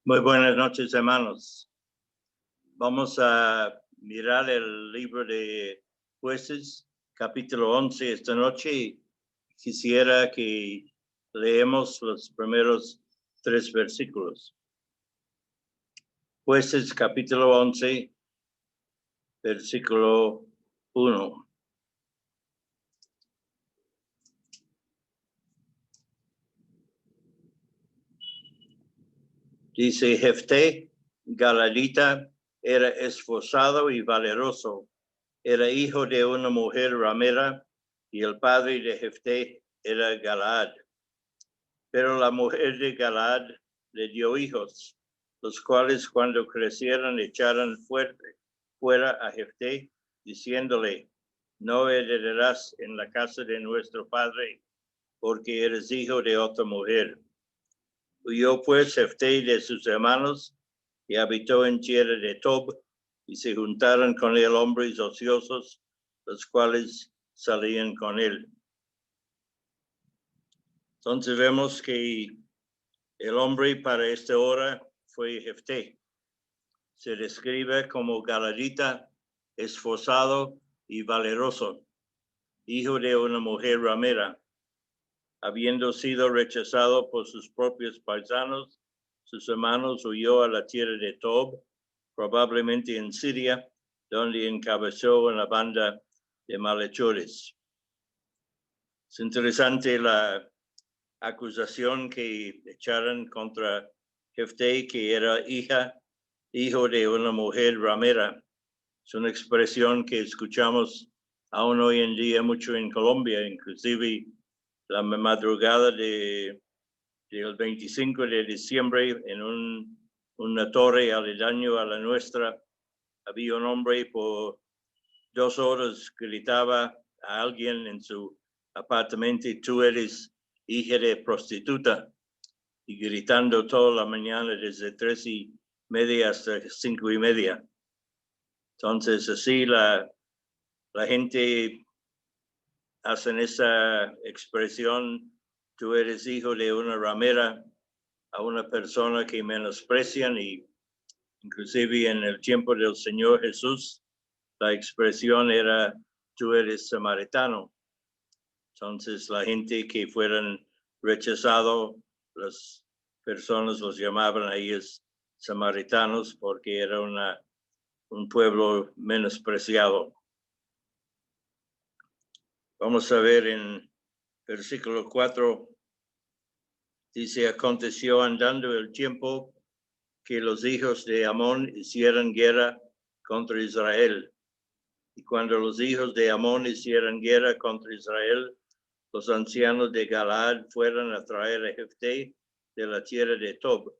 Muy buenas noches, hermanos. Vamos a mirar el libro de Jueces, capítulo 11 esta noche. Quisiera que leemos los primeros 3 versículos. Jueces, capítulo 11, versículo 1. Dice: Jefté, Galadita, era esforzado y valeroso. Era hijo de una mujer ramera, y el padre de Jefté era Galaad. Pero la mujer de Galaad le dio hijos, los cuales cuando crecieron echaron fuera a Jefté, diciéndole: no heredarás en la casa de nuestro padre, porque eres hijo de otra mujer. Huyó pues Jefté de sus hermanos y habitó en tierra de Tob, y se juntaron con él hombres ociosos, los cuales salían con él. Entonces vemos que el hombre para esta hora fue Jefté. Se describe como Galadita, esforzado y valeroso, hijo de una mujer ramera. Habiendo sido rechazado por sus propios paisanos, sus hermanos, huyó a la tierra de Tob, probablemente en Siria, donde encabezó una banda de malhechores. Es interesante la acusación que echaron contra Jefté, que era hijo de una mujer ramera. Es una expresión que escuchamos aún hoy en día mucho en Colombia, inclusive la madrugada del 25 de diciembre, en una torre aledaño a la nuestra, había un hombre por 2 horas gritaba a alguien en su apartamento: tú eres hija de prostituta, y gritando toda la mañana desde 3:30 hasta 5:30. Entonces así la gente hacen esa expresión: tú eres hijo de una ramera, a una persona que menosprecian. Y inclusive en el tiempo del Señor Jesús, la expresión era: tú eres samaritano. Entonces la gente que fueran rechazados, las personas los llamaban a ellos samaritanos, porque era un pueblo menospreciado. Vamos a ver en versículo 4, dice: aconteció andando el tiempo que los hijos de Amón hicieron guerra contra Israel. Y cuando los hijos de Amón hicieron guerra contra Israel, los ancianos de Galaad fueron a traer a Jefté de la tierra de Tob.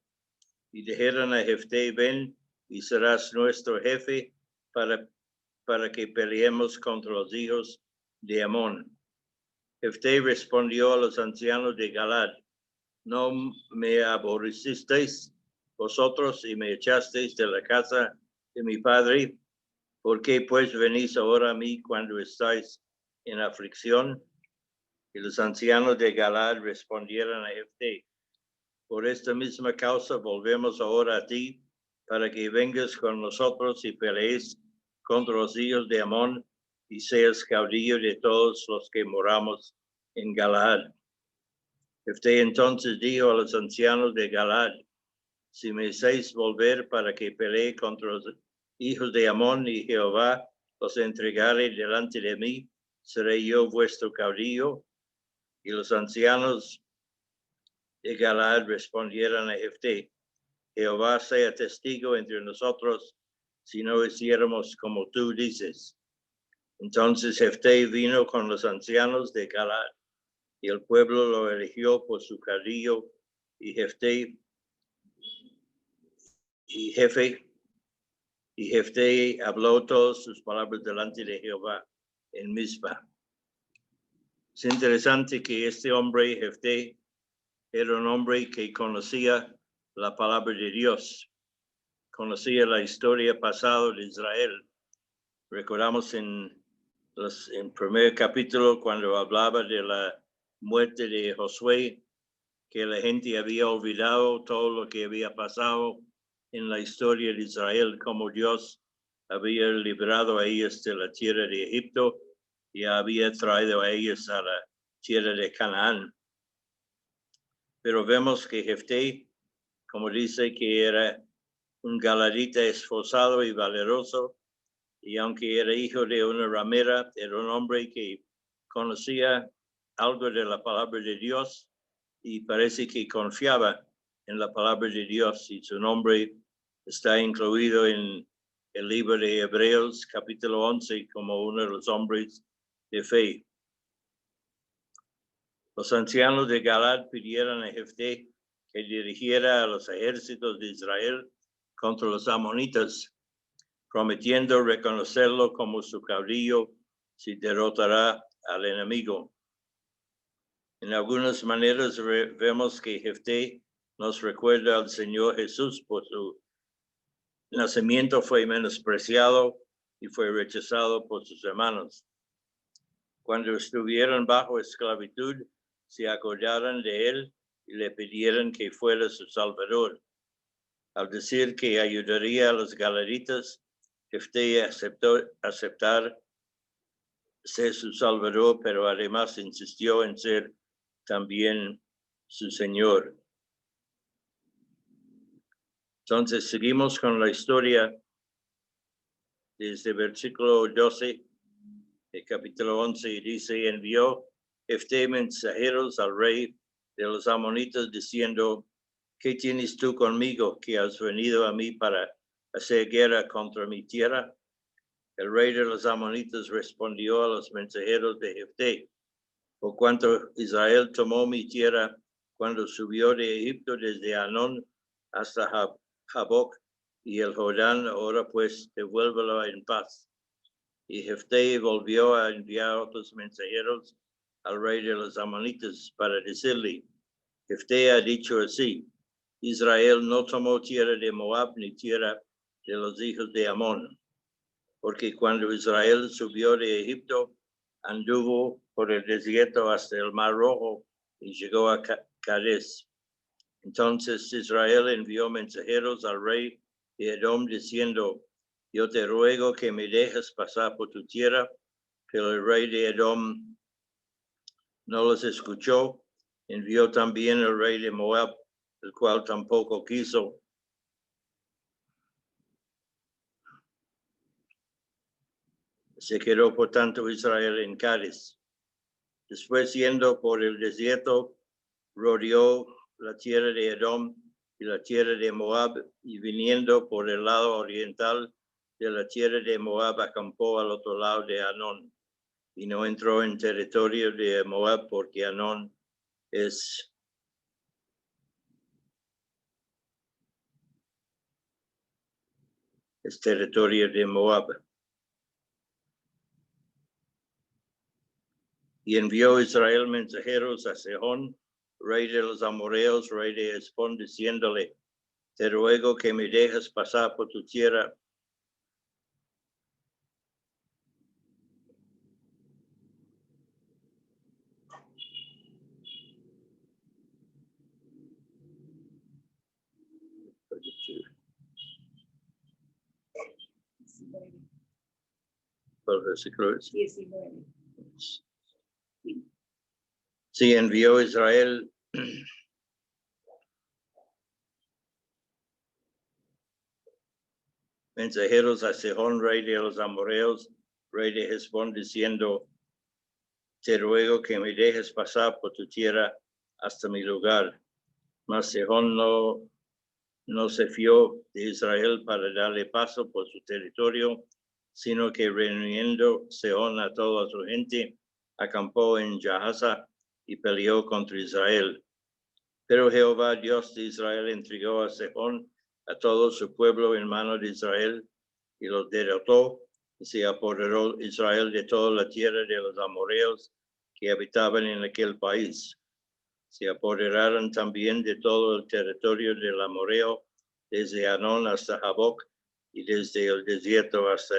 Y dijeron a Jefté: ven y serás nuestro jefe para que peleemos contra los hijos de Amón. Jefté respondió a los ancianos de Galaad: no me aborrecisteis vosotros y me echasteis de la casa de mi padre. ¿Por qué pues venís ahora a mí cuando estáis en aflicción? Y los ancianos de Galaad respondieron a Jefté: por esta misma causa volvemos ahora a ti, para que vengas con nosotros y pelees contra los hijos de Amón, y seas caudillo de todos los que moramos en Galaad. Jefté entonces dijo a los ancianos de Galaad: si me hacéis volver para que pelee contra los hijos de Amón, y Jehová los entregare delante de mí, seré yo vuestro caudillo. Y los ancianos de Galaad respondieron a Jefté: Jehová sea testigo entre nosotros, si no hiciéramos como tú dices. Entonces Jefté vino con los ancianos de Galaad, y el pueblo lo eligió por su caudillo, y Jefté habló todas sus palabras delante de Jehová en Mizpa. Es interesante que este hombre, Jefté, era un hombre que conocía la palabra de Dios, conocía la historia pasada de Israel. Recordamos en primer capítulo, cuando hablaba de la muerte de Josué, que la gente había olvidado todo lo que había pasado en la historia de Israel, como Dios había librado a ellos de la tierra de Egipto y había traído a ellos a la tierra de Canaán. Pero vemos que Jefté, como dice, que era un galadita esforzado y valeroso, y aunque era hijo de una ramera, era un hombre que conocía algo de la palabra de Dios y parece que confiaba en la palabra de Dios, y su nombre está incluido en el libro de Hebreos, capítulo 11, como uno de los hombres de fe. Los ancianos de Galad pidieron a Jefté que dirigiera a los ejércitos de Israel contra los amonitas, prometiendo reconocerlo como su caudillo si derrotará al enemigo. En algunas maneras vemos que Jefté nos recuerda al Señor Jesús. Por su nacimiento fue menospreciado y fue rechazado por sus hermanos. Cuando estuvieron bajo esclavitud, se acordaron de él y le pidieron que fuera su salvador. Al decir que ayudaría a los galaditas, Jefté aceptó ser su salvador, pero además insistió en ser también su Señor. Entonces seguimos con la historia desde versículo 12 del capítulo 11, y dice: envió Jefté mensajeros al rey de los amonitas diciendo: ¿qué tienes tú conmigo que has venido a mí para hacer guerra contra mi tierra? El rey de los amonitas respondió a los mensajeros de Jefté: por cuanto Israel tomó mi tierra cuando subió de Egipto desde Anón hasta Jaboc y el Jordán, ahora pues devuélvelo en paz. Y Jefté volvió a enviar otros mensajeros al rey de los amonitas para decirle: Jefté ha dicho así: Israel no tomó tierra de Moab ni tierra de los hijos de Amón, porque cuando Israel subió de Egipto, anduvo por el desierto hasta el Mar Rojo y llegó a Cades. Entonces Israel envió mensajeros al rey de Edom diciendo: yo te ruego que me dejes pasar por tu tierra. Pero el rey de Edom no los escuchó. Envió también el rey de Moab, el cual tampoco quiso. Se quedó por tanto Israel en Cades. Después, yendo por el desierto, rodeó la tierra de Edom y la tierra de Moab, y viniendo por el lado oriental de la tierra de Moab, acampó al otro lado de Anón, y no entró en territorio de Moab, porque Anón es territorio de Moab. Y envió Israel mensajeros a Sehón, rey de los amorreos, rey de Hesbón, diciéndole: te ruego que me dejes pasar por tu tierra. ¿Cuál versículo es? 19. Sí, envió Israel mensajeros a Sehón, rey de los amorreos, rey de Hesbón, diciendo: te ruego que me dejes pasar por tu tierra hasta mi lugar. Mas Sehón no se fió de Israel para darle paso por su territorio, sino que reuniendo Sehón a toda su gente, acampó en Jahaza y peleó contra Israel. Pero Jehová, Dios de Israel, entregó a Sehón a todo su pueblo en mano de Israel, y los derrotó, y se apoderó Israel de toda la tierra de los amorreos que habitaban en aquel país. Se apoderaron también de todo el territorio del amorreo, desde Anón hasta Jaboc, y desde el desierto hasta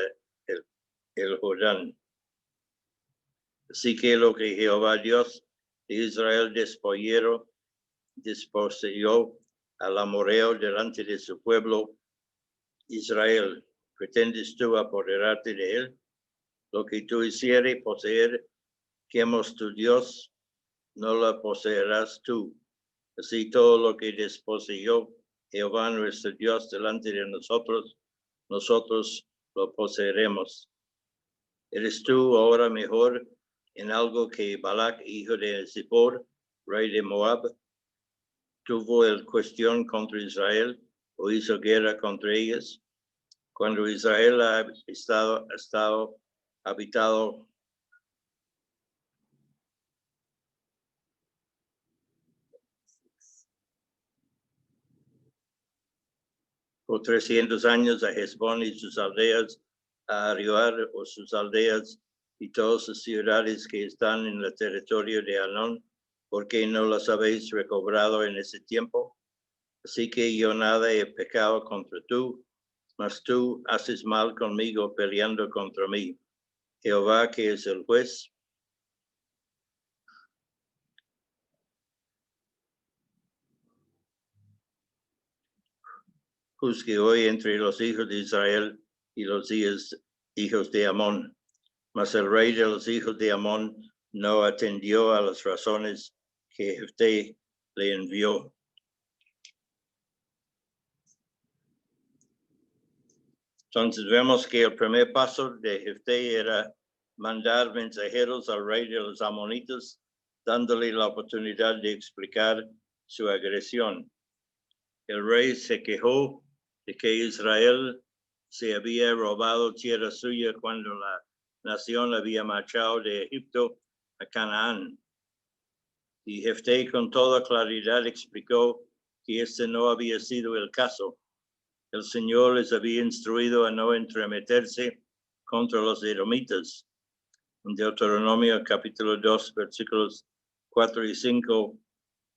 el Jordán. Así que lo que Jehová Dios de Israel despojaron desposeyó al amorreo delante de su pueblo Israel. ¿Pretendes tú apoderarte de él? Lo que tú hicieres poseer, quemos tu Dios, no lo poseerás tú. Así todo lo que desposeyó Jehová nuestro Dios delante de nosotros, nosotros lo poseeremos. ¿Eres tú ahora mejor en algo que Balac, hijo de Zippor, rey de Moab, tuvo el cuestión contra Israel o hizo guerra contra ellos? Cuando Israel ha estado habitado por 300 años a Hezbón y sus aldeas, a Arioar o sus aldeas y todas sus ciudades que están en el territorio de Anón, porque no las habéis recobrado en ese tiempo. Así que yo nada he pecado contra tú, mas tú haces mal conmigo peleando contra mí. Jehová, que es el juez, juzgue hoy entre los hijos de Israel y los hijos de Amón. Mas el rey de los hijos de Amón no atendió a las razones que Jefté le envió. Entonces vemos que el primer paso de Jefté era mandar mensajeros al rey de los amonitas, dándole la oportunidad de explicar su agresión. El rey se quejó de que Israel se había robado tierra suya cuando la nación había marchado de Egipto a Canaán. Y Jefté con toda claridad explicó que este no había sido el caso. El Señor les había instruido a no entremeterse contra los edomitas. En Deuteronomio capítulo 2, versículos 4 y 5,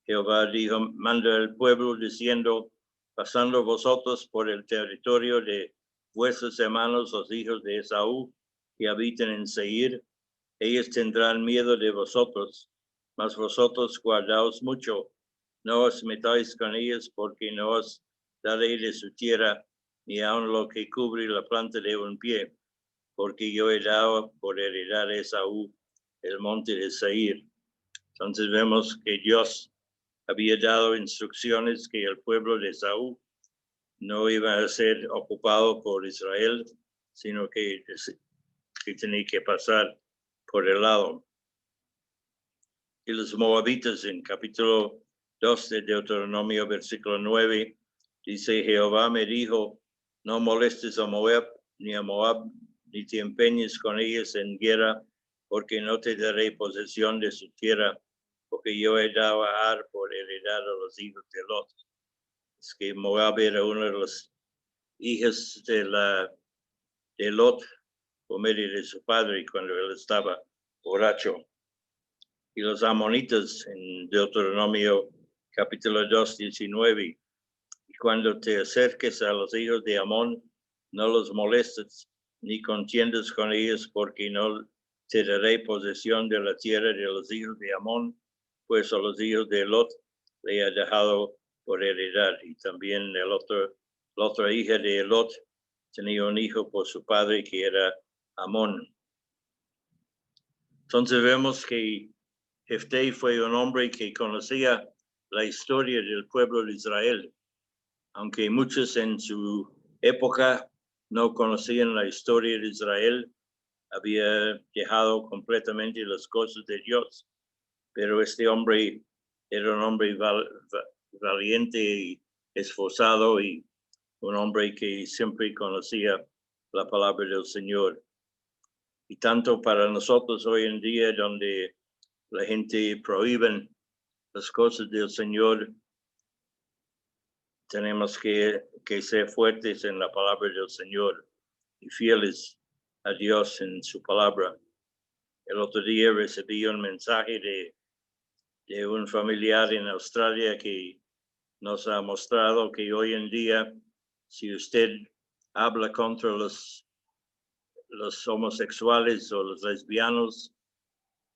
Jehová dijo, manda al pueblo diciendo, pasando vosotros por el territorio de vuestros hermanos, los hijos de Esaú, que habitan en Seir, ellos tendrán miedo de vosotros, mas vosotros guardaos mucho, no os metáis con ellos, porque no os daré de su tierra, ni aun lo que cubre la planta de un pie, porque yo he dado por heredar a Esaú el monte de Seir. Entonces vemos que Dios había dado instrucciones que el pueblo de Esaú no iba a ser ocupado por Israel, sino que tenía que pasar por el lado. Y los moabitas en capítulo 2 de Deuteronomio, versículo 9, dice, Jehová me dijo, no molestes a Moab, ni te empeñes con ellos en guerra, porque no te daré posesión de su tierra, porque yo he dado a Ar por heredar a los hijos de Lot. Es que Moab era uno de los hijos de Lot, por medio de su padre, cuando él estaba borracho. Y los amonitas en Deuteronomio capítulo 2, 19. Y cuando te acerques a los hijos de Amón, no los molestes ni contiendas con ellos, porque no te daré posesión de la tierra de los hijos de Amón, pues a los hijos de Lot le ha dejado por heredar. Y también la otra hija de Lot tenía un hijo por su padre que era Amón. Entonces vemos que Jefté fue un hombre que conocía la historia del pueblo de Israel, aunque muchos en su época no conocían la historia de Israel, había dejado completamente las cosas de Dios, pero este hombre era un hombre valiente y esforzado y un hombre que siempre conocía la palabra del Señor. Y tanto para nosotros hoy en día, donde la gente prohíbe las cosas del Señor, tenemos que ser fuertes en la palabra del Señor y fieles a Dios en su palabra. El otro día recibí un mensaje de un familiar en Australia que nos ha mostrado que hoy en día, si usted habla contra los homosexuales o los lesbianos,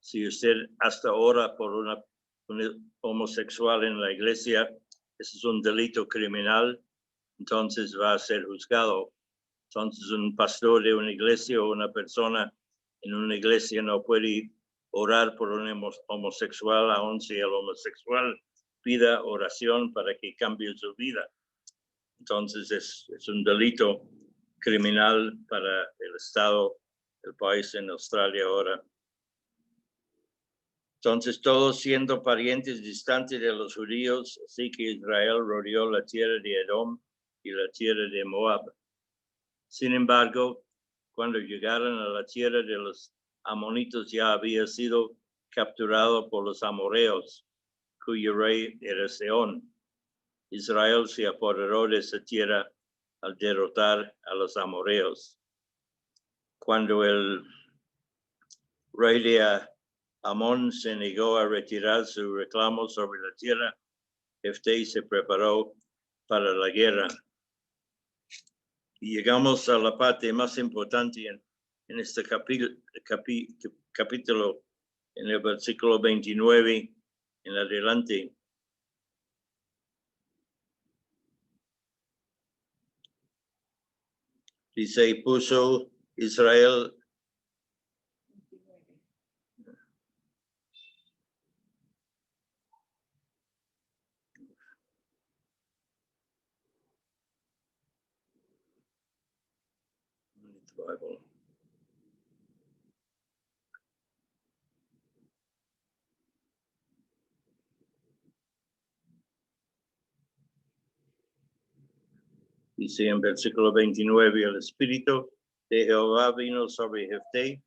si usted hasta ora por una un homosexual en la iglesia, ese es un delito criminal, entonces va a ser juzgado. Entonces un pastor de una iglesia o una persona en una iglesia no puede orar por un homosexual, aun si el homosexual pida oración para que cambie su vida. Entonces es un delito criminal para el Estado, el país en Australia ahora. Entonces, todos siendo parientes distantes de los judíos, así que Israel rodeó la tierra de Edom y la tierra de Moab. Sin embargo, cuando llegaron a la tierra de los amonitos, ya había sido capturado por los amorreos, cuyo rey era Sehón. Israel se apoderó de esa tierra al derrotar a los amorreos. Cuando el rey de Amón se negó a retirar su reclamo sobre la tierra, Jefté se preparó para la guerra. Y llegamos a la parte más importante en este capítulo, en el versículo 29 en adelante. Dice, puso Israel Dice en versículo 29, el Espíritu de Jehová vino sobre Jefté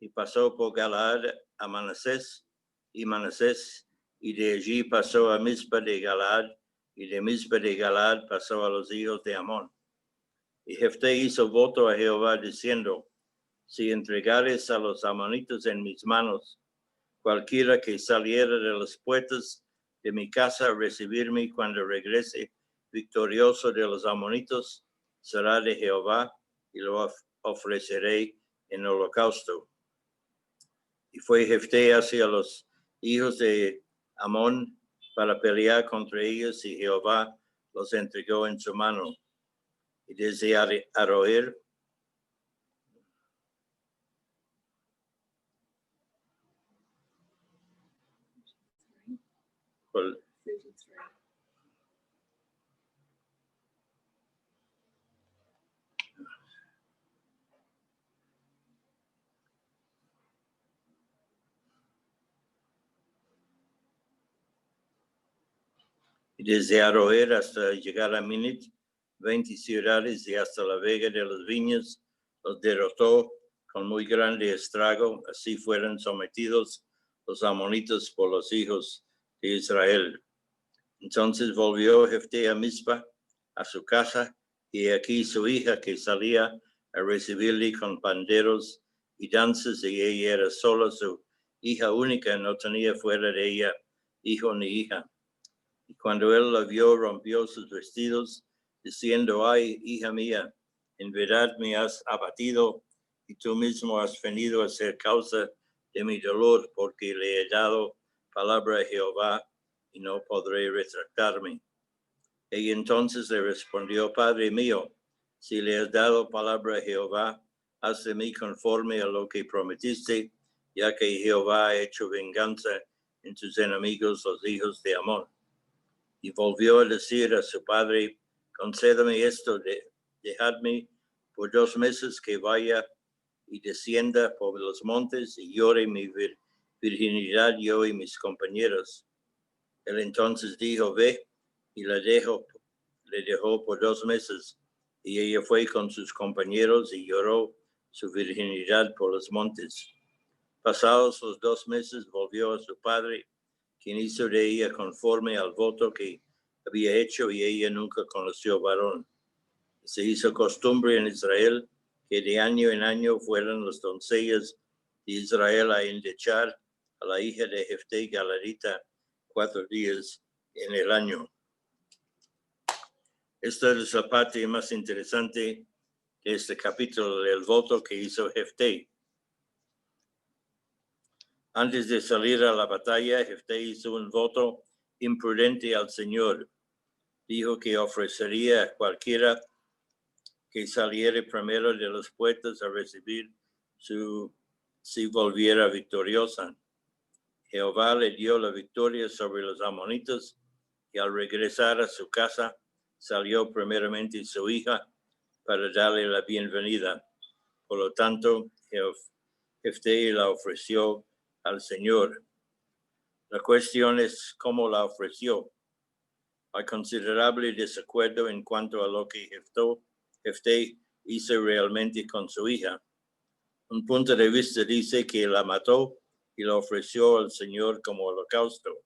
y pasó por Galaad a Manasés, y de allí pasó a Mizpa de Galaad, y de Mizpa de Galaad pasó a los hijos de Amón. Y Jefté hizo voto a Jehová diciendo, si entregares a los amonitos en mis manos, cualquiera que saliera de las puertas de mi casa a recibirme cuando regrese victorioso de los amonitos, será de Jehová y lo ofreceré en holocausto. Y fue Jefté hacia los hijos de Amón para pelear contra ellos, y Jehová los entregó en su mano. Y desde Aroer desde Aroer hasta llegar a Minit, 20 ciudades, y hasta la vega de los viñas, los derrotó con muy grande estrago. Así fueron sometidos los amonitas por los hijos de Israel. Entonces volvió Jefté a Mizpa, a su casa, y aquí su hija que salía a recibirle con panderos y danzas, y ella era sola, su hija única, no tenía fuera de ella hijo ni hija. Y cuando él la vio, rompió sus vestidos, diciendo, ay, hija mía, en verdad me has abatido, y tú mismo has venido a ser causa de mi dolor, porque le he dado palabra a Jehová, y no podré retractarme. Y entonces le respondió, Padre mío, si le has dado palabra a Jehová, haz de mí conforme a lo que prometiste, ya que Jehová ha hecho venganza en tus enemigos, los hijos de Amón. Y volvió a decir a su padre, concédame esto, dejadme por 2 meses que vaya y descienda por los montes y llore mi virginidad yo y mis compañeros. Él entonces dijo, ve, y le dejó por 2 meses. Y ella fue con sus compañeros y lloró su virginidad por los montes. Pasados los 2 meses volvió a su padre, quien hizo de ella conforme al voto que había hecho, y ella nunca conoció varón. Se hizo costumbre en Israel que de año en año fueran las doncellas de Israel a endechar a la hija de Jefté Galadita 4 días en el año. Esta es la parte más interesante de este capítulo, del voto que hizo Jefté. Antes de salir a la batalla, Jefté hizo un voto imprudente al Señor. Dijo que ofrecería a cualquiera que saliera primero de las puertas a recibir si volviera victoriosa. Jehová le dio la victoria sobre los amonitas y al regresar a su casa salió primeramente su hija para darle la bienvenida. Por lo tanto, Jefté la ofreció al Señor. La cuestión es cómo la ofreció. Hay considerable desacuerdo en cuanto a lo que Jefté hizo realmente con su hija. Un punto de vista dice que la mató y la ofreció al Señor como holocausto.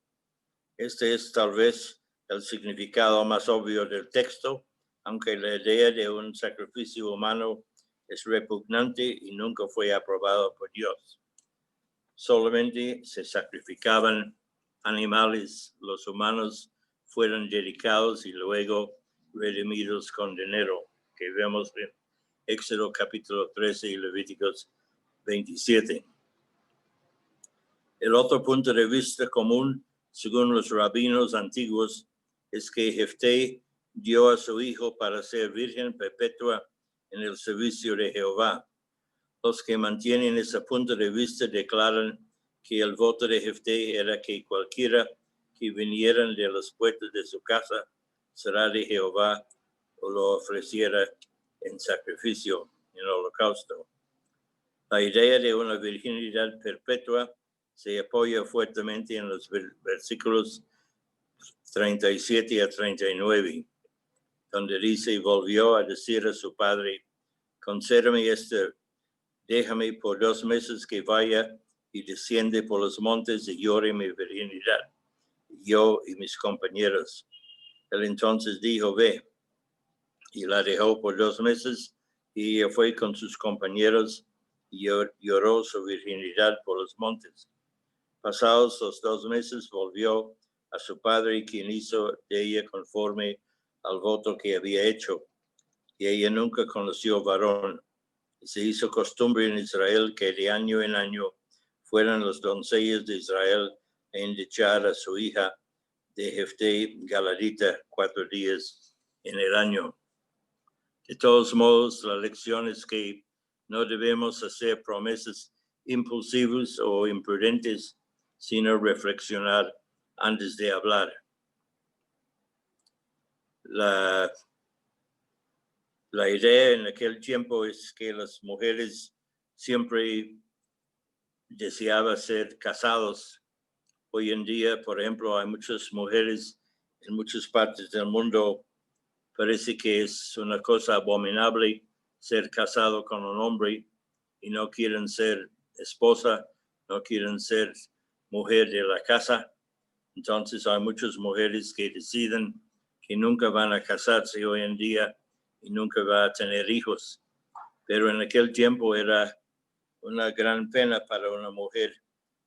Este es tal vez el significado más obvio del texto, aunque la idea de un sacrificio humano es repugnante y nunca fue aprobado por Dios. Solamente se sacrificaban animales, los humanos fueron dedicados y luego redimidos con dinero, que vemos en Éxodo capítulo 13 y Levíticos 27. El otro punto de vista común, según los rabinos antiguos, es que Jefté dio a su hijo para ser virgen perpetua en el servicio de Jehová. Los que mantienen ese punto de vista declaran que el voto de Jefté era que cualquiera que vinieran de las puertas de su casa será de Jehová o lo ofreciera en sacrificio, en holocausto. La idea de una virginidad perpetua se apoya fuertemente en los versículos 37 a 39, donde dice, y volvió a decir a su padre, concédeme déjame por 2 meses que vaya y desciende por los montes y llore mi virginidad, yo y mis compañeros. Él entonces dijo, ve, y la dejó por 2 meses, y ella fue con sus compañeros y lloró su virginidad por los montes. Pasados los 2 meses volvió a su padre, quien hizo de ella conforme al voto que había hecho, y ella nunca conoció varón. Se hizo costumbre en Israel que de año en año fueran los doncellas de Israel a endechar a su hija de Jefté Galadita 4 días en el año. De todos modos, la lección es que no debemos hacer promesas impulsivas o imprudentes, sino reflexionar antes de hablar. La idea en aquel tiempo es que las mujeres siempre deseaban ser casados. Hoy en día, por ejemplo, hay muchas mujeres en muchas partes del mundo. Parece que es una cosa abominable ser casado con un hombre y no quieren ser esposa, no quieren ser mujer de la casa. Entonces hay muchas mujeres que deciden que nunca van a casarse hoy en día y nunca va a tener hijos. Pero en aquel tiempo era una gran pena para una mujer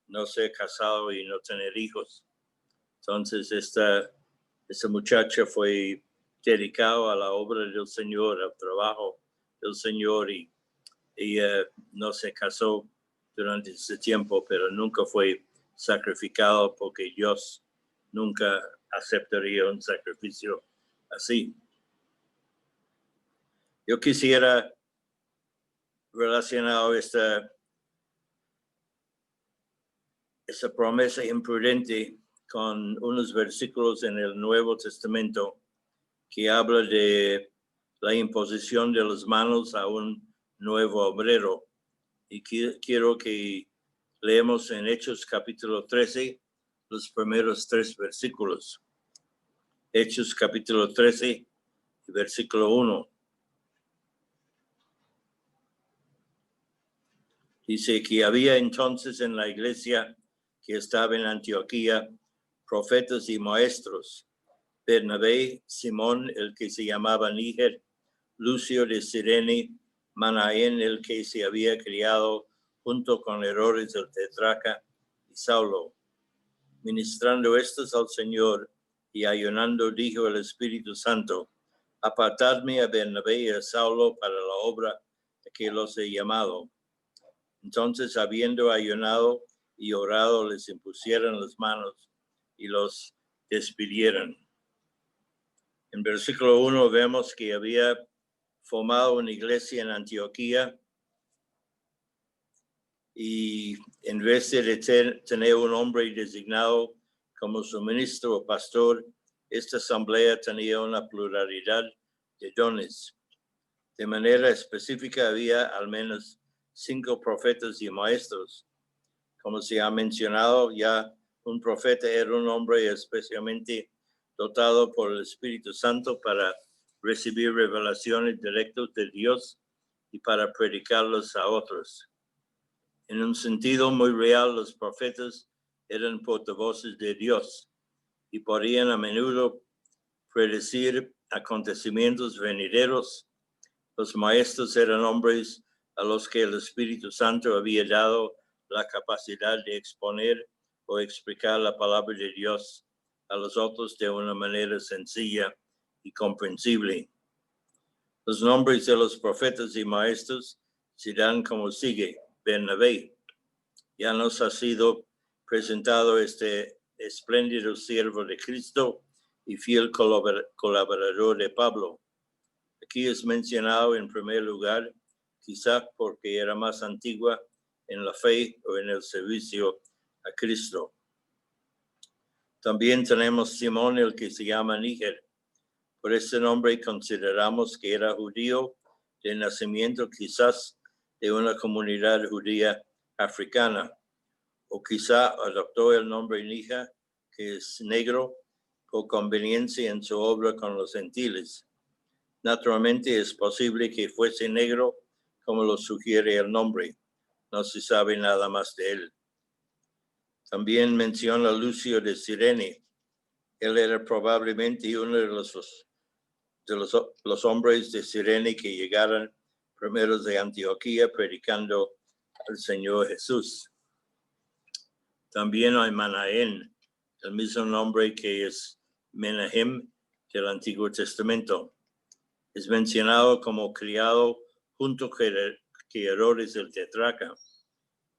no ser casado y no tener hijos. Entonces esta muchacha fue dedicada a la obra del Señor, al trabajo del Señor, y ella no se casó durante ese tiempo, pero nunca fue sacrificado porque Dios nunca aceptaría un sacrificio así. Yo quisiera relacionar esa promesa imprudente con unos versículos en el Nuevo Testamento que habla de la imposición de las manos a un nuevo obrero. Y quiero que leemos en Hechos capítulo 13 los primeros 3 versículos. Hechos capítulo 13, versículo 1. Dice que había entonces en la iglesia que estaba en Antioquía profetas y maestros: Bernabé, Simón, el que se llamaba Níger, Lucio de Cirene, Manaén, el que se había criado junto con Herodes el tetrarca, y Saulo. Ministrando estos al Señor y ayunando, dijo el Espíritu Santo: apartadme a Bernabé y a Saulo para la obra a que los he llamado. Entonces, habiendo ayunado, y orado les impusieran las manos y los despidieran. En versículo 1 vemos que había formado una iglesia en Antioquía y en vez de tener un hombre designado como su ministro o pastor, esta asamblea tenía una pluralidad de dones. De manera específica había al menos 5 profetas y maestros. Como se ha mencionado, ya un profeta era un hombre especialmente dotado por el Espíritu Santo para recibir revelaciones directas de Dios y para predicarlos a otros. En un sentido muy real, los profetas eran portavoces de Dios y podían a menudo predecir acontecimientos venideros. Los maestros eran hombres a los que el Espíritu Santo había dado la capacidad de exponer o explicar la palabra de Dios a los otros de una manera sencilla y comprensible. Los nombres de los profetas y maestros se dan como sigue: Bernabé. Ya nos ha sido presentado este espléndido siervo de Cristo y fiel colaborador de Pablo. Aquí es mencionado en primer lugar, quizás porque era más antigua en la fe o en el servicio a Cristo. También tenemos Simón, el que se llama Níger. Por este nombre consideramos que era judío de nacimiento, quizás de una comunidad judía africana, o quizá adoptó el nombre Níger, que es negro, por conveniencia en su obra con los gentiles. Naturalmente es posible que fuese negro, como lo sugiere el nombre. No se sabe nada más de él. También menciona Lucio de Cirene. Él era probablemente uno de los hombres de Cirene que llegaron primeros de Antioquía predicando al Señor Jesús. También hay Manaén, el mismo nombre que es Menahem del Antiguo Testamento. Es mencionado como criado junto con Herodes el tetrarca.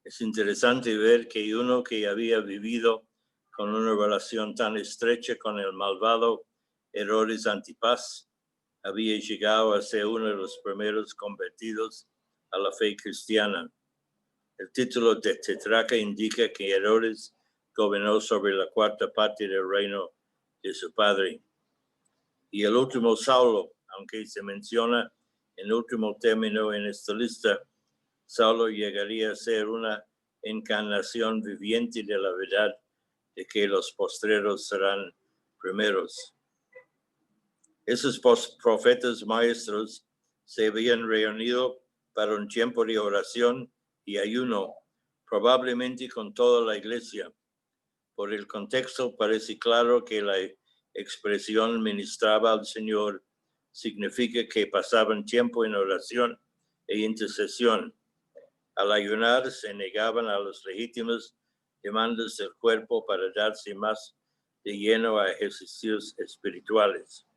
Es interesante ver que uno que había vivido con una relación tan estrecha con el malvado Herodes Antipas había llegado a ser uno de los primeros convertidos a la fe cristiana. El título de tetrarca indica que Herodes gobernó sobre la cuarta parte del reino de su padre. Y el último Saulo, aunque se menciona en último término en esta lista, Saulo llegaría a ser una encarnación viviente de la verdad de que los postreros serán primeros. Esos profetas maestros se habían reunido para un tiempo de oración y ayuno, probablemente con toda la iglesia. Por el contexto parece claro que la expresión ministraba al Señor significa que pasaban tiempo en oración e intercesión. Al ayunar se negaban a las legítimas demandas del cuerpo para darse más de lleno a ejercicios espirituales.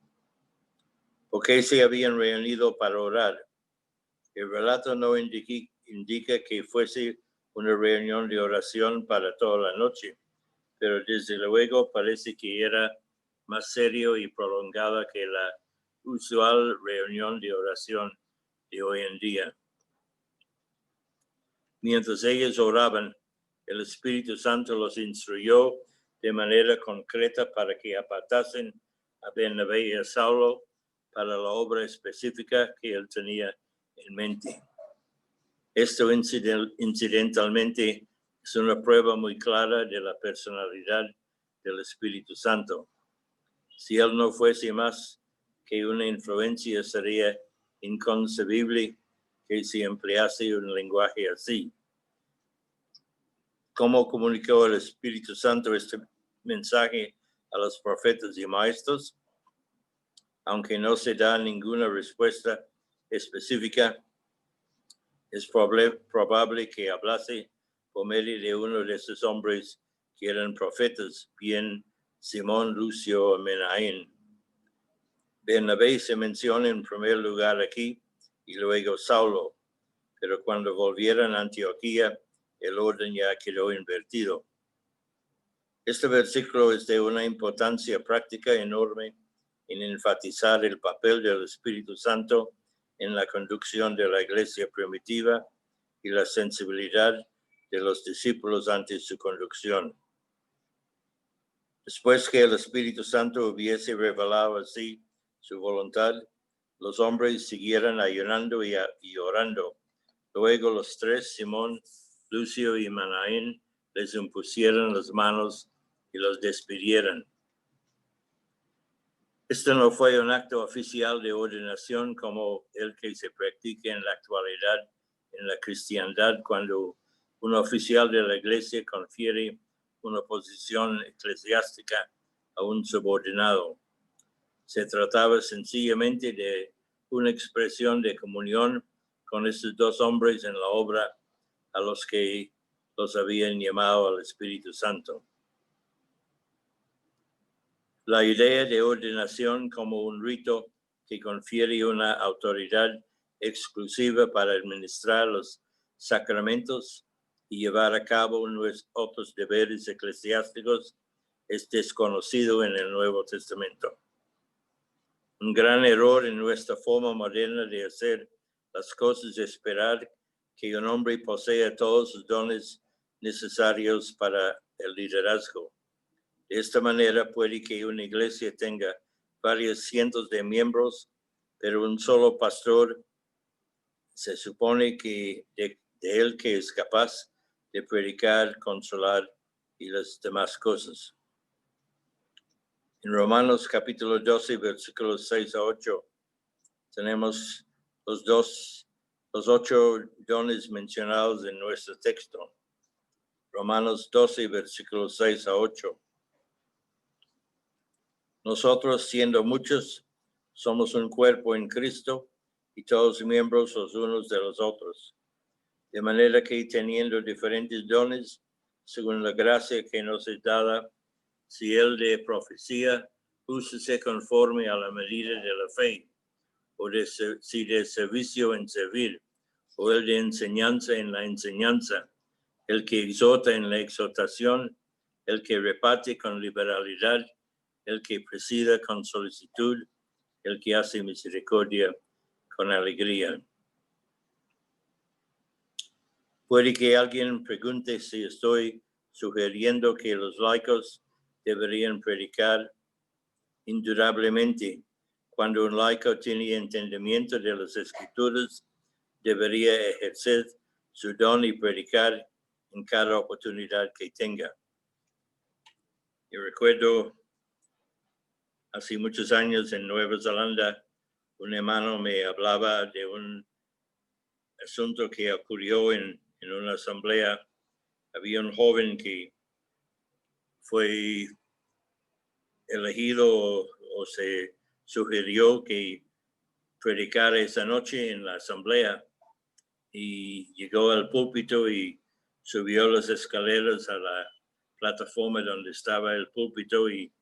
¿Por qué se habían reunido para orar? El relato no indica que fuese una reunión de oración para toda la noche, pero desde luego parece que era más serio y prolongada que la usual reunión de oración de hoy en día. Mientras ellos oraban, el Espíritu Santo los instruyó de manera concreta para que apartasen a Bernabé y a Saulo para la obra específica que él tenía en mente. Esto incidentalmente es una prueba muy clara de la personalidad del Espíritu Santo. Si él no fuese más que una influencia, sería inconcebible que se emplease un lenguaje así. ¿Cómo comunicó el Espíritu Santo este mensaje a los profetas y maestros? Aunque no se da ninguna respuesta específica, es probable que hablase por medio de uno de esos hombres que eran profetas, bien Simón, Lucio o Menahem. Bernabé se menciona en primer lugar aquí y luego Saulo, pero cuando volvieron a Antioquía, el orden ya quedó invertido. Este versículo es de una importancia práctica enorme en enfatizar el papel del Espíritu Santo en la conducción de la iglesia primitiva y la sensibilidad de los discípulos ante su conducción. Después que el Espíritu Santo hubiese revelado así su voluntad, los hombres siguieron ayunando y orando. Luego los tres, Simón, Lucio y Manaén, les impusieron las manos y los despidieron. Este no fue un acto oficial de ordenación como el que se practica en la actualidad en la cristiandad, cuando un oficial de la iglesia confiere una posición eclesiástica a un subordinado. Se trataba sencillamente de una expresión de comunión con estos dos hombres en la obra a los que los habían llamado al Espíritu Santo. La idea de ordenación como un rito que confiere una autoridad exclusiva para administrar los sacramentos y llevar a cabo otros deberes eclesiásticos es desconocido en el Nuevo Testamento. Un gran error en nuestra forma moderna de hacer las cosas es esperar que un hombre posea todos los dones necesarios para el liderazgo. De esta manera puede que una iglesia tenga varios cientos de miembros, pero un solo pastor se supone que de él que es capaz de predicar, consolar y las demás cosas. En Romanos capítulo 12, versículos 6 a 8, tenemos los 8 dones mencionados en nuestro texto. Romanos 12, versículos 6 a 8. Nosotros, siendo muchos, somos un cuerpo en Cristo y todos miembros los unos de los otros. De manera que teniendo diferentes dones, según la gracia que nos es dada, si el de profecía, úsese conforme a la medida de la fe, o si de servicio en servir, o el de enseñanza en la enseñanza, el que exhorta en la exhortación, el que reparte con liberalidad, el que presida con solicitud, el que hace misericordia con alegría. Puede que alguien pregunte si estoy sugiriendo que los laicos deberían predicar. Indudablemente, cuando un laico tiene entendimiento de las Escrituras, debería ejercer su don y predicar en cada oportunidad que tenga. Yo recuerdo hace muchos años en Nueva Zelanda, un hermano me hablaba de un asunto que ocurrió en una asamblea. Había un joven que fue elegido o se sugirió que predicara esa noche en la asamblea, y llegó al púlpito y subió las escaleras a la plataforma donde estaba el púlpito y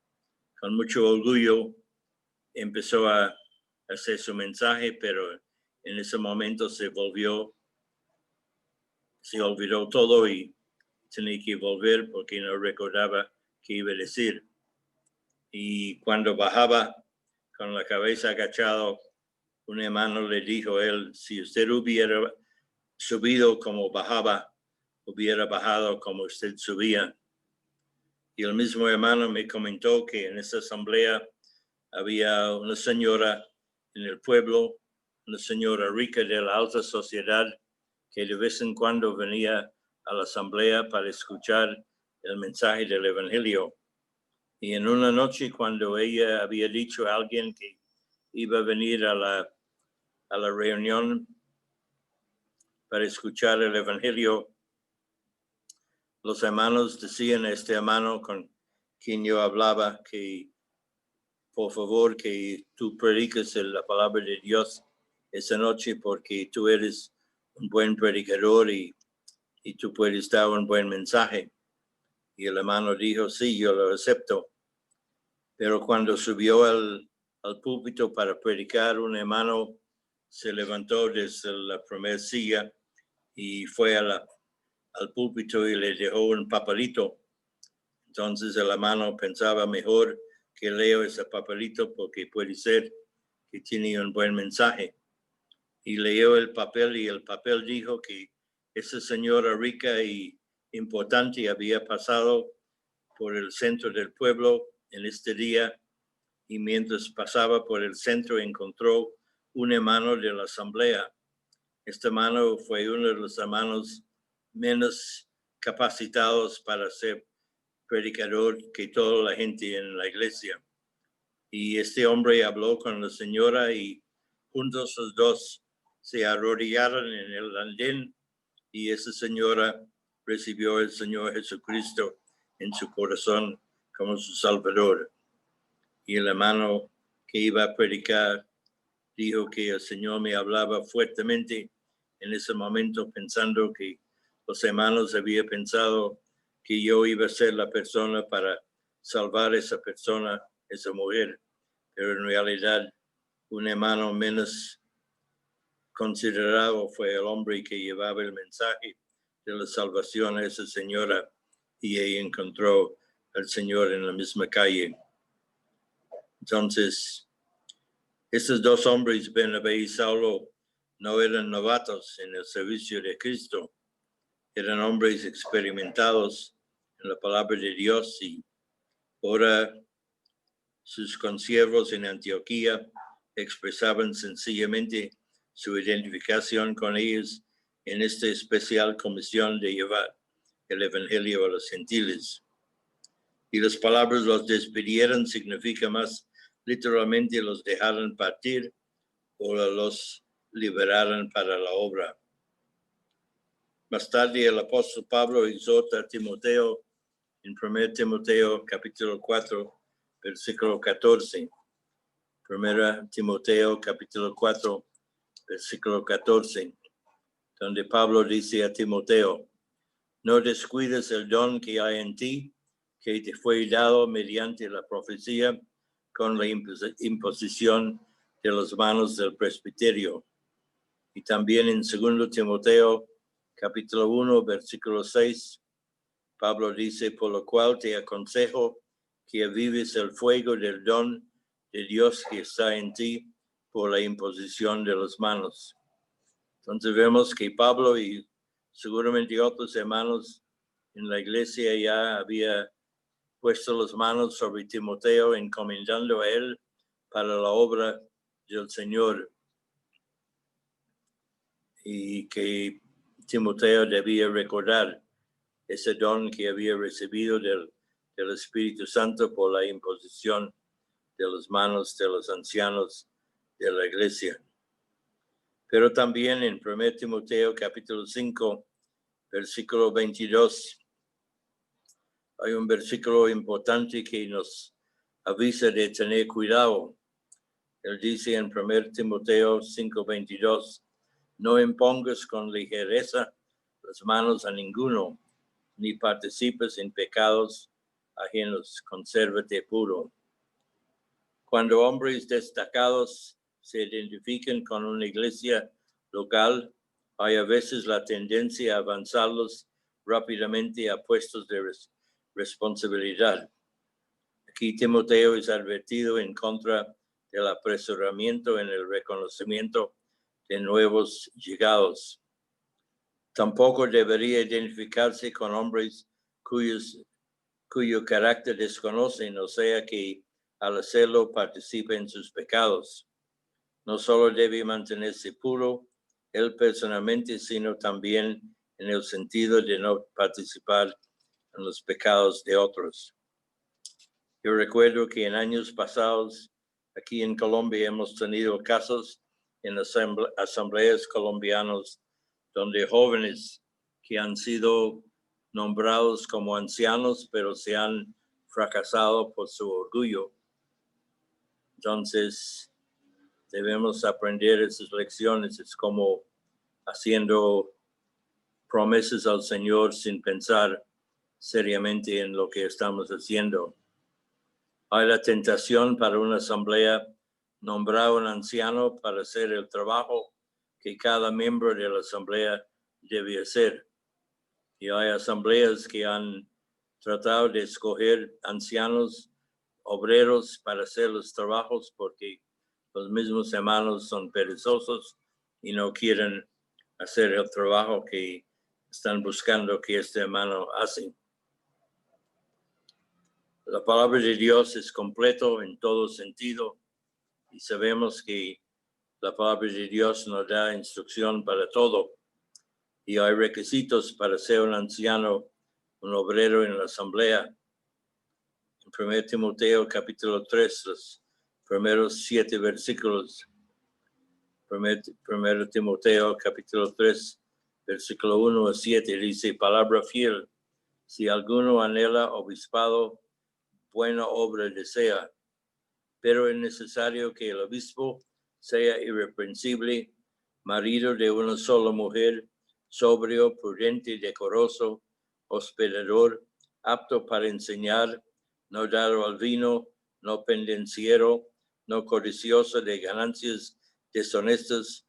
con mucho orgullo empezó a hacer su mensaje, pero en ese momento se olvidó todo y tenía que volver porque no recordaba qué iba a decir. Y cuando bajaba con la cabeza agachada, un hermano le dijo a él: si usted hubiera subido como bajaba, hubiera bajado como usted subía. Y el mismo hermano me comentó que en esa asamblea había una señora en el pueblo, una señora rica de la alta sociedad, que de vez en cuando venía a la asamblea para escuchar el mensaje del Evangelio. Y en una noche, cuando ella había dicho a alguien que iba a venir a la reunión para escuchar el Evangelio, los hermanos decían a este hermano con quien yo hablaba que por favor que tú prediques la palabra de Dios esa noche, porque tú eres un buen predicador y tú puedes dar un buen mensaje. Y el hermano dijo: sí, yo lo acepto. Pero cuando subió al púlpito para predicar, un hermano se levantó desde la primera silla y fue a al púlpito y le dejó un papelito. Entonces el hermano pensaba mejor que leo ese papelito porque puede ser que tiene un buen mensaje. Y leyó el papel y el papel dijo que esa señora rica y importante había pasado por el centro del pueblo en este día y mientras pasaba por el centro encontró un hermano de la asamblea. Este hermano fue uno de los hermanos menos capacitados para ser predicador que toda la gente en la iglesia. Y este hombre habló con la señora y juntos los dos se arrodillaron en el andén y esa señora recibió al Señor Jesucristo en su corazón como su Salvador. Y el hermano que iba a predicar dijo que el Señor me hablaba fuertemente en ese momento pensando que los hermanos habían pensado que yo iba a ser la persona para salvar a esa persona, esa mujer. Pero en realidad un hermano menos considerado fue el hombre que llevaba el mensaje de la salvación a esa señora y ella encontró al Señor en la misma calle. Entonces, estos dos hombres, Bernabé y Saulo, no eran novatos en el servicio de Cristo. Eran hombres experimentados en la palabra de Dios y ahora sus consiervos en Antioquía expresaban sencillamente su identificación con ellos en esta especial comisión de llevar el evangelio a los gentiles. Y las palabras los despidieron significa más literalmente los dejaron partir o los liberaron para la obra. Más tarde el apóstol Pablo exhorta a Timoteo en 1 Timoteo capítulo 4, versículo 14. 1 Timoteo capítulo 4, versículo 14, donde Pablo dice a Timoteo, no descuides el don que hay en ti, que te fue dado mediante la profecía con la imposición de las manos del presbiterio. Y también en 2 Timoteo capítulo 1, versículo 6, Pablo dice, por lo cual te aconsejo que avives el fuego del don de Dios que está en ti por la imposición de las manos. Entonces vemos que Pablo y seguramente otros hermanos en la iglesia ya había puesto las manos sobre Timoteo, encomendando a él para la obra del Señor. Y que Timoteo debía recordar ese don que había recibido del Espíritu Santo por la imposición de las manos de los ancianos de la iglesia. Pero también en 1 Timoteo capítulo 5, versículo 22, hay un versículo importante que nos avisa de tener cuidado. Él dice en 1 Timoteo 5, 22, no impongas con ligereza las manos a ninguno, ni participes en pecados ajenos, consérvate puro. Cuando hombres destacados se identifican con una iglesia local, hay a veces la tendencia a avanzarlos rápidamente a puestos de responsabilidad. Aquí Timoteo es advertido en contra del apresuramiento en el reconocimiento de nuevos llegados. Tampoco debería identificarse con hombres cuyo carácter desconocen, o sea que al hacerlo participa en sus pecados. No solo debe mantenerse puro él personalmente, sino también en el sentido de no participar en los pecados de otros. Yo recuerdo que en años pasados, aquí en Colombia, hemos tenido casos en asambleas colombianas donde jóvenes que han sido nombrados como ancianos, pero se han fracasado por su orgullo. Entonces, debemos aprender esas lecciones. Es como haciendo promesas al Señor sin pensar seriamente en lo que estamos haciendo. Hay la tentación para una asamblea nombrar un anciano para hacer el trabajo que cada miembro de la asamblea debe hacer. Y hay asambleas que han tratado de escoger ancianos, obreros para hacer los trabajos porque los mismos hermanos son perezosos y no quieren hacer el trabajo que están buscando que este hermano hace. La palabra de Dios es completo en todo sentido y sabemos que la palabra de Dios nos da instrucción para todo y hay requisitos para ser un anciano, un obrero en la asamblea. En 1 Timoteo capítulo 3, los primeros 7 versículos. 1 Timoteo capítulo 3, versículo 1 a 7 dice, palabra fiel, si alguno anhela obispado, buena obra desea, pero es necesario que el obispo sea irreprensible, marido de una sola mujer, sobrio, prudente, decoroso, hospedador, apto para enseñar, no dado al vino, no pendenciero, no codicioso de ganancias deshonestas,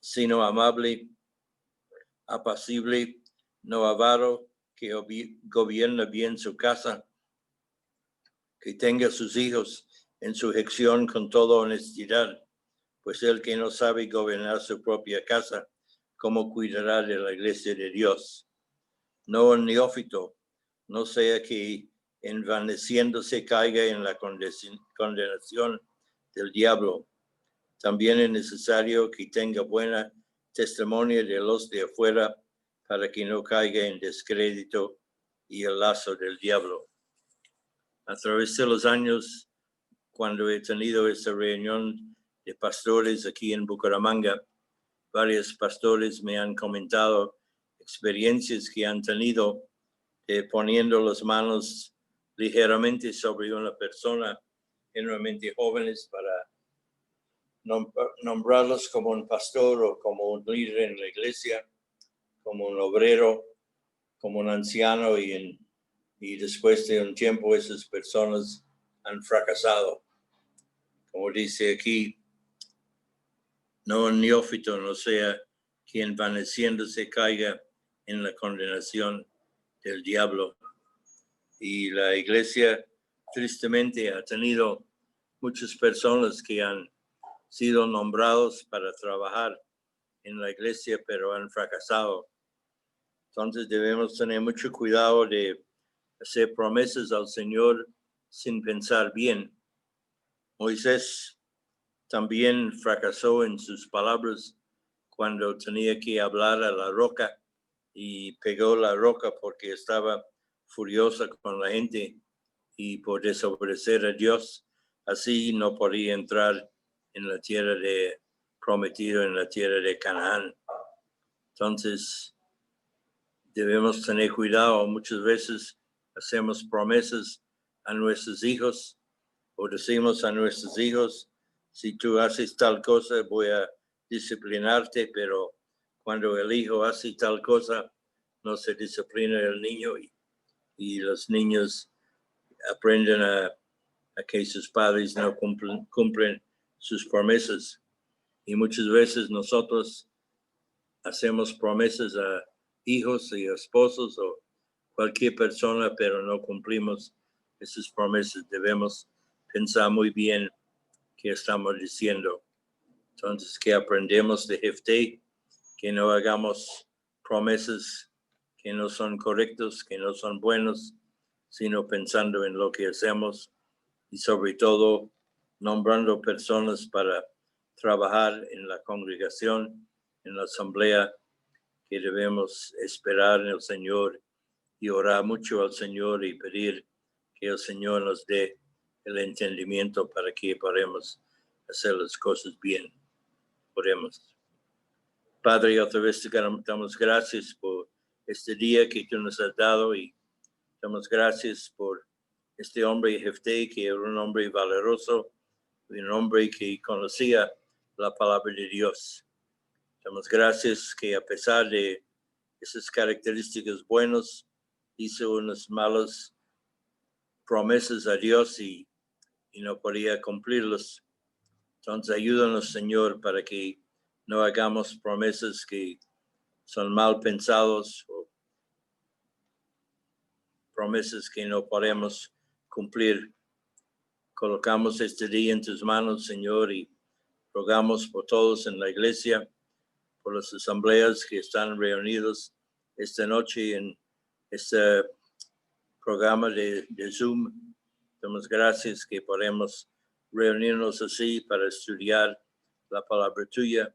sino amable, apacible, no avaro, que gobierna bien su casa, que tenga sus hijos en sujeción con toda honestidad, pues el que no sabe gobernar su propia casa, ¿cómo cuidará de la iglesia de Dios? No un neófito, no sea que envaneciéndose caiga en la condenación del diablo. También es necesario que tenga buena testimonio de los de afuera para que no caiga en descrédito y el lazo del diablo. A través de los años, cuando he tenido esta reunión de pastores aquí en Bucaramanga, varios pastores me han comentado experiencias que han tenido poniendo las manos ligeramente sobre una persona, generalmente jóvenes, para nombrarlos como un pastor o como un líder en la iglesia, como un obrero, como un anciano, y después de un tiempo esas personas han fracasado. Como dice aquí, no un neófito, no sea que envaneciéndose caiga en la condenación del diablo. Y la iglesia tristemente ha tenido muchas personas que han sido nombrados para trabajar en la iglesia, pero han fracasado. Entonces debemos tener mucho cuidado de hacer promesas al Señor sin pensar bien. Moisés también fracasó en sus palabras cuando tenía que hablar a la roca y pegó la roca porque estaba furiosa con la gente y por desobedecer a Dios. Así no podía entrar en la tierra de prometido, en la tierra de Canaán. Entonces, debemos tener cuidado. Muchas veces hacemos promesas a nuestros hijos o decimos a nuestros hijos, si tú haces tal cosa, voy a disciplinarte, pero cuando el hijo hace tal cosa, no se disciplina el niño y los niños aprenden a que sus padres no cumplen sus promesas. Y muchas veces nosotros hacemos promesas a hijos y esposos o cualquier persona, pero no cumplimos esas promesas. Debemos pensar muy bien qué estamos diciendo. Entonces, que aprendemos de Jefté, que no hagamos promesas que no son correctos, que no son buenos, sino pensando en lo que hacemos y sobre todo nombrando personas para trabajar en la congregación, en la asamblea, que debemos esperar en el Señor y orar mucho al Señor y pedir que el Señor nos dé el entendimiento para que podamos hacer las cosas bien. Oremos. Padre, otra vez te damos gracias por este día que tú nos has dado y damos gracias por este hombre Jefté, que era un hombre valeroso, un hombre que conocía la palabra de Dios. Damos gracias que a pesar de esas características buenas, hizo unas malas promesas a Dios y no podía cumplirlas. Entonces ayúdanos, Señor, para que no hagamos promesas que son mal pensados o promesas que no podemos cumplir. Colocamos este día en tus manos, Señor, y rogamos por todos en la iglesia, por las asambleas que están reunidos esta noche en este programa de Zoom. Damos gracias que podemos reunirnos así para estudiar la palabra tuya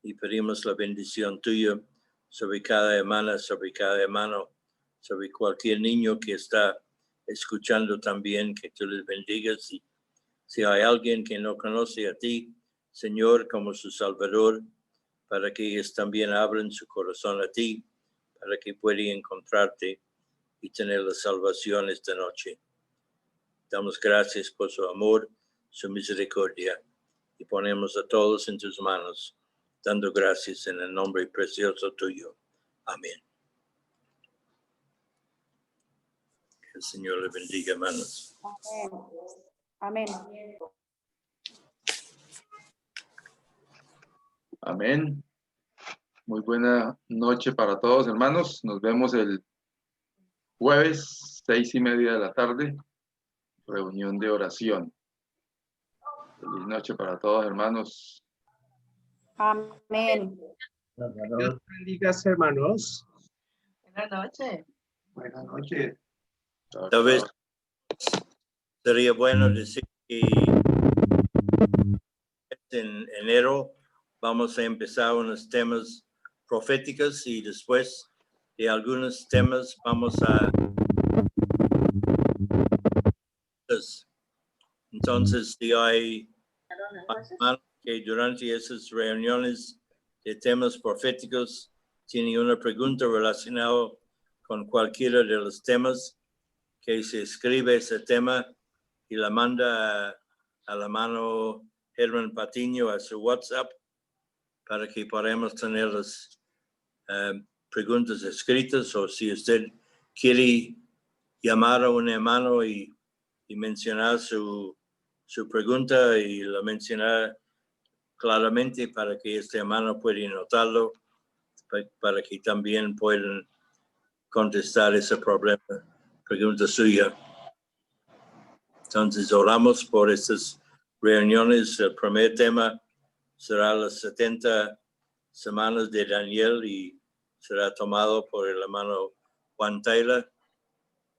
y pedimos la bendición tuya sobre cada hermana, sobre cada hermano, sobre cualquier niño que está escuchando también, que tú les bendigas. Y si hay alguien que no conoce a ti, Señor, como su Salvador, para que ellos también abran su corazón a ti, para que puedan encontrarte y tener la salvación esta noche. Damos gracias por su amor, su misericordia, y ponemos a todos en tus manos, dando gracias en el nombre precioso tuyo. Amén. Que el Señor le bendiga, hermanos. Amén. Amén. Amén. Muy buena noche para todos, hermanos. Nos vemos el jueves, 6:30 de la tarde, reunión de oración. Feliz noche para todos, hermanos. Amén. Dios bendiga, hermanos. Buenas noches. Buenas noches. Chao, Tal vez chao. sería bueno decir que en enero vamos a empezar unos temas proféticos y después de algunos temas vamos a... Entonces, si hay hermanos que durante esas reuniones de temas proféticos tiene una pregunta relacionada con cualquiera de los temas, que se escribe ese tema y la manda a la mano Herman Patiño a su WhatsApp para que podamos tener las preguntas escritas, o si usted quiere llamar a un hermano y mencionar su pregunta y la mencionar claramente para que este hermano pueda notarlo, para que también puedan contestar ese pregunta suya. Entonces oramos por estas reuniones. El primer tema será las 70 semanas de Daniel y será tomado por el hermano Juan Taylor.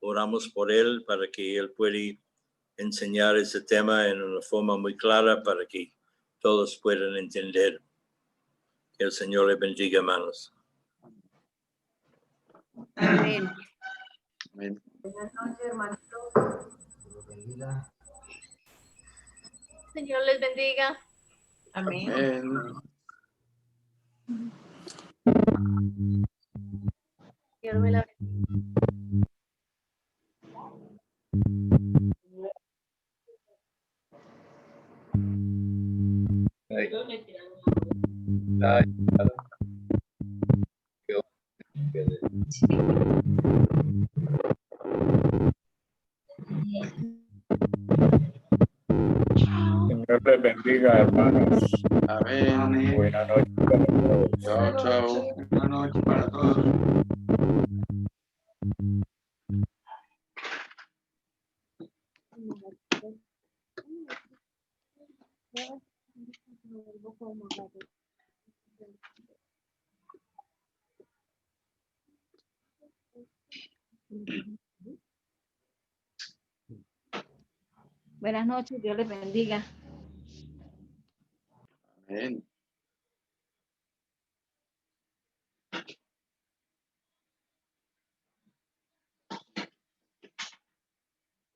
Oramos por él para que él pueda enseñar ese tema en una forma muy clara para que todos puedan entender. Que el Señor le bendiga, hermanos. Amén. Amén. Buenas noches, hermanitos. Señor les bendiga. Amén. Amén. Dios me la bendiga. Señor les bendiga, hermanos. Amén. Buenas noches para todos. Chao, chao. Buenas noches para todos. Buenas noches, Dios les bendiga. Amén.